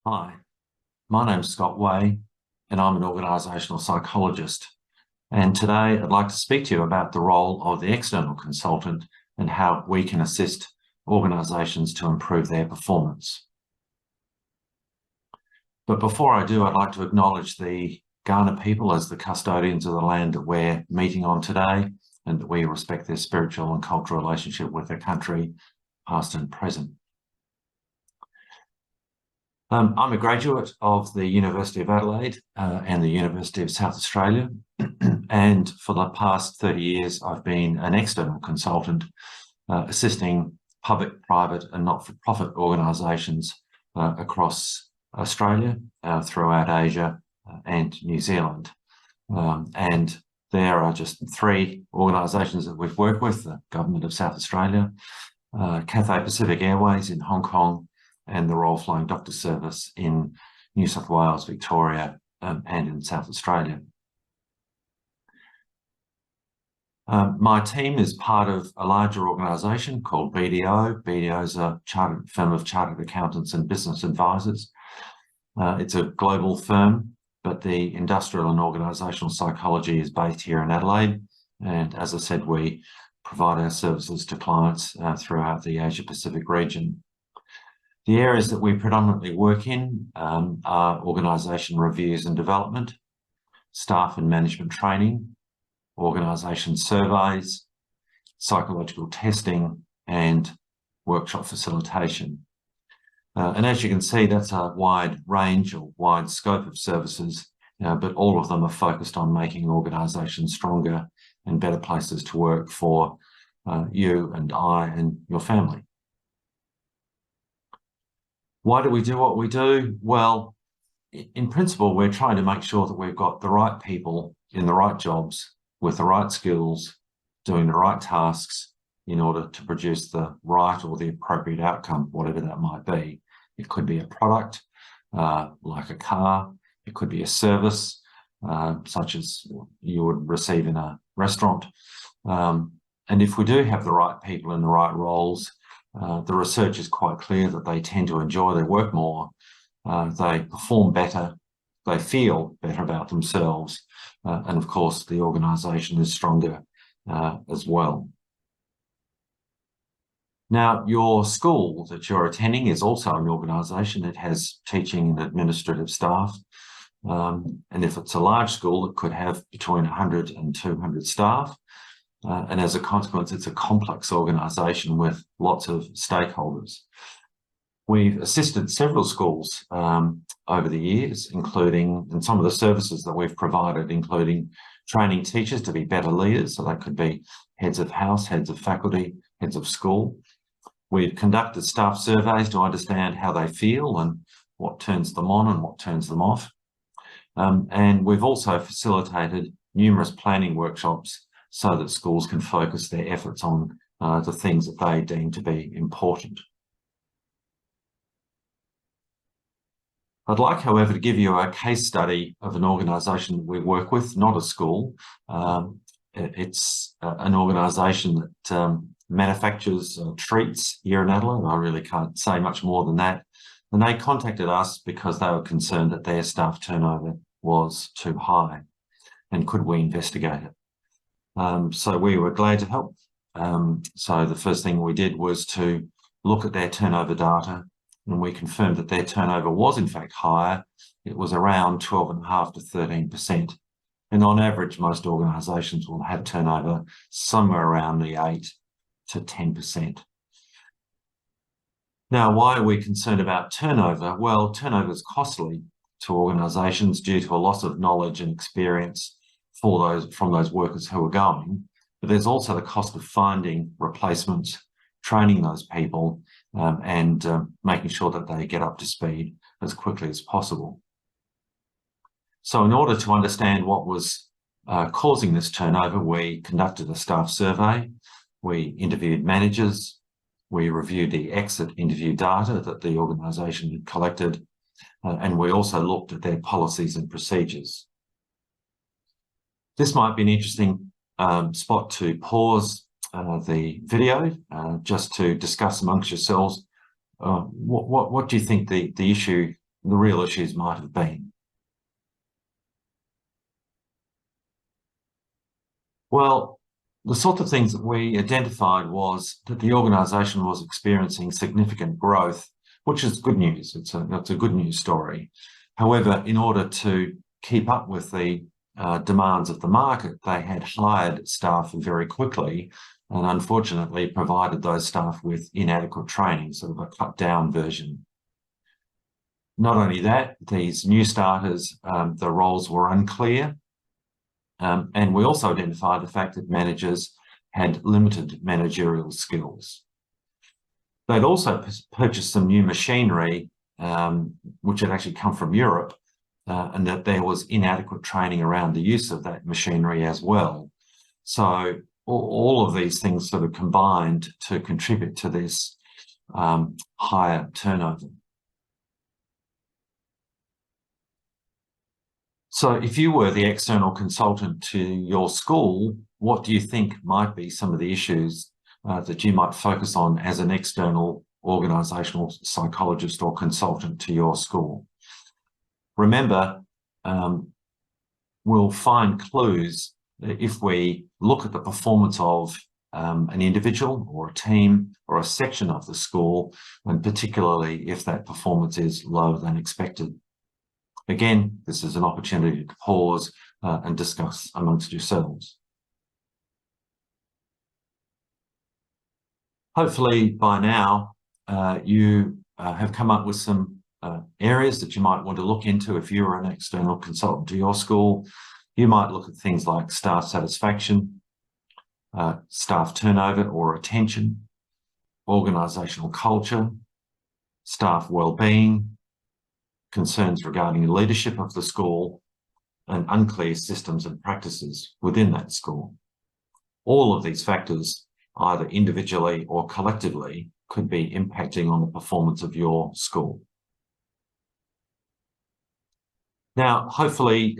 Hi, my name's Scott Way, and I'm an organisational psychologist. And today I'd like to speak to you about the role of the external consultant and how we can assist organisations to improve their performance. But before I do, I'd like to acknowledge the Kaurna people as the custodians of the land that we're meeting on today, and that we respect their spiritual and cultural relationship with their country, past and present. I'm a graduate of the University of Adelaide and the University of South Australia, and for the past 30 years I've been an external consultant assisting public, private and not-for-profit organisations across Australia, throughout Asia and New Zealand. And there are just three organisations that we've worked with: the Government of South Australia, Cathay Pacific Airways in Hong Kong, and the Royal Flying Doctor Service in New South Wales, Victoria, and in South Australia. My team is part of a larger organisation called BDO. BDO is a firm of chartered accountants and business advisors. It's a global firm, but the industrial and organisational psychology is based here in Adelaide. And as I said, we provide our services to clients throughout the Asia Pacific region. The areas that we predominantly work in are organisation reviews and development, staff and management training, organisation surveys, psychological testing, and workshop facilitation. And as you can see, that's a wide range or wide scope of services, but all of them are focused on making organisations stronger and better places to work for you and I and your family. Why do we do what we do? Well, in principle, we're trying to make sure that we've got the right people in the right jobs with the right skills, doing the right tasks in order to produce the right or the appropriate outcome, whatever that might be. It could be a product, like a car. It could be a service, such as you would receive in a restaurant. And if we do have the right people in the right roles, the research is quite clear that they tend to enjoy their work more, they perform better, they feel better about themselves, and of course the organisation is stronger as well. Now, your school that you're attending is also an organisation. It has teaching and administrative staff, and if it's a large school, it could have between 100 and 200 staff. And as a consequence, it's a complex organisation with lots of stakeholders. We've assisted several schools over the years, including, and some of the services that we've provided, including training teachers to be better leaders. So that could be heads of house, heads of faculty, heads of school. We've conducted staff surveys to understand how they feel and what turns them on and what turns them off. And we've also facilitated numerous planning workshops so that schools can focus their efforts on the things that they deem to be important. I'd like, however, to give you a case study of an organisation that we work with, not a school. It's an organisation that manufactures treats here in Adelaide. I really can't say much more than that. And they contacted us because they were concerned that their staff turnover was too high, and could we investigate it? So we were glad to help. So the first thing we did was to look at their turnover data, and we confirmed that their turnover was in fact higher. It was around 12.5% to 13%. And on average, most organisations will have turnover somewhere around the 8 to 10%. Now, why are we concerned about turnover? Well, turnover is costly to organisations due to a loss of knowledge and experience from those workers who are going, but there's also the cost of finding replacements, training those people, and making sure that they get up to speed as quickly as possible. So in order to understand what was causing this turnover, we conducted a staff survey, we interviewed managers, we reviewed the exit interview data that the organisation had collected, and we also looked at their policies and procedures. This might be an interesting spot to pause the video just to discuss amongst yourselves what do you think the issue the real issues might have been. Well, the sort of things that we identified was that the organisation was experiencing significant growth, which is good news. It's a good news story. However, in order to keep up with the demands of the market, they had hired staff very quickly and unfortunately provided those staff with inadequate training, sort of a cut down version. Not only that, these new starters, the roles were unclear. And we also identified the fact that managers had limited managerial skills. They'd also purchased some new machinery, which had actually come from Europe, and that there was inadequate training around the use of that machinery as well. So all of these things sort of combined to contribute to this higher turnover. So if you were the external consultant to your school, what do you think might be some of the issues that you might focus on as an external organisational psychologist or consultant to your school? Remember, we'll find clues if we look at the performance of an individual or a team or a section of the school, and particularly if that performance is lower than expected. Again, this is an opportunity to pause and discuss amongst yourselves. Hopefully by now you have come up with some areas that you might want to look into if you're an external consultant to your school. You might look at things like staff satisfaction, staff turnover or retention, organisational culture, staff well-being, concerns regarding the leadership of the school, and unclear systems and practices within that school. All of these factors, either individually or collectively, could be impacting on the performance of your school. Now, hopefully,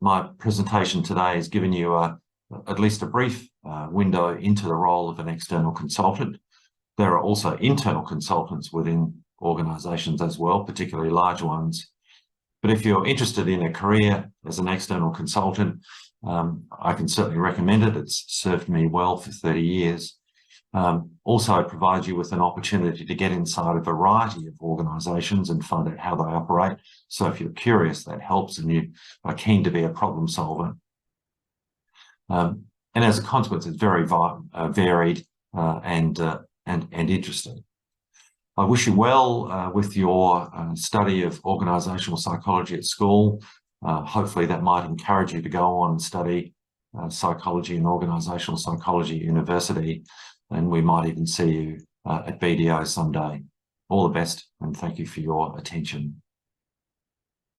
my presentation today has given you at least a brief window into the role of an external consultant. There are also internal consultants within organisations as well, particularly large ones. But if you're interested in a career as an external consultant, I can certainly recommend it. It's served me well for 30 years. Also, it provides you with an opportunity to get inside a variety of organisations and find out how they operate. So if you're curious, that helps, and you are keen to be a problem solver. And as a consequence, it's very varied and interesting. I wish you well with your study of organisational psychology at school. Hopefully that might encourage you to go on and study psychology and organisational psychology at university, and we might even see you at BDO someday. All the best, and thank you for your attention.